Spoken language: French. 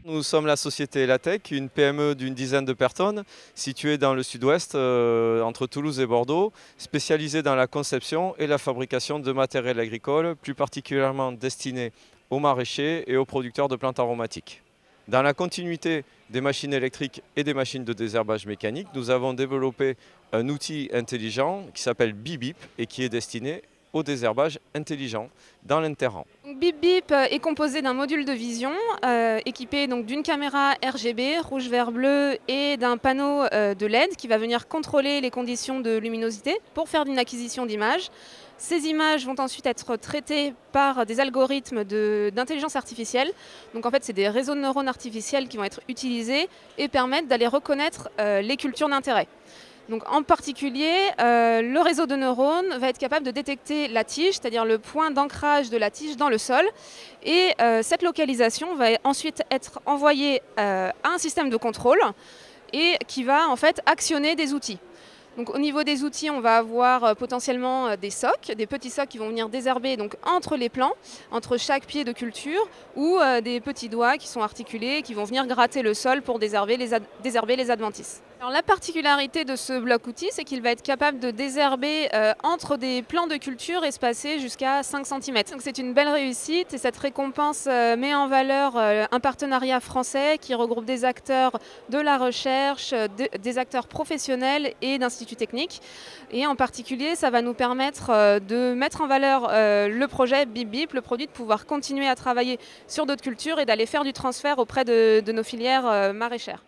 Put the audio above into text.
Nous sommes la société Elatec, une PME d'une dizaine de personnes située dans le sud-ouest, entre Toulouse et Bordeaux, spécialisée dans la conception et la fabrication de matériel agricole, plus particulièrement destiné aux maraîchers et aux producteurs de plantes aromatiques. Dans la continuité des machines électriques et des machines de désherbage mécanique, nous avons développé un outil intelligent qui s'appelle BiBip et qui est destiné au désherbage intelligent dans l'interrang. BiBip est composé d'un module de vision équipé d'une caméra RGB, rouge, vert, bleu, et d'un panneau de LED qui va venir contrôler les conditions de luminosité pour faire une acquisition d'images. Ces images vont ensuite être traitées par des algorithmes d'intelligence artificielle. Donc en fait, c'est des réseaux de neurones artificiels qui vont être utilisés et permettent d'aller reconnaître les cultures d'intérêt. Donc, en particulier, le réseau de neurones va être capable de détecter la tige, c'est-à-dire le point d'ancrage de la tige dans le sol. Et cette localisation va ensuite être envoyée à un système de contrôle et qui va en fait actionner des outils. Donc, au niveau des outils, on va avoir potentiellement des socs, des petits socs qui vont venir désherber entre les plants, entre chaque pied de culture, ou des petits doigts qui sont articulés, qui vont venir gratter le sol pour désherber les adventices. Alors, la particularité de ce bloc-outil, c'est qu'il va être capable de désherber entre des plants de culture espacés jusqu'à 5 cm. Donc c'est une belle réussite et cette récompense met en valeur un partenariat français qui regroupe des acteurs de la recherche, des acteurs professionnels et d'instituts techniques. Et en particulier, ça va nous permettre de mettre en valeur le projet BiBip, le produit, de pouvoir continuer à travailler sur d'autres cultures et d'aller faire du transfert auprès de nos filières maraîchères.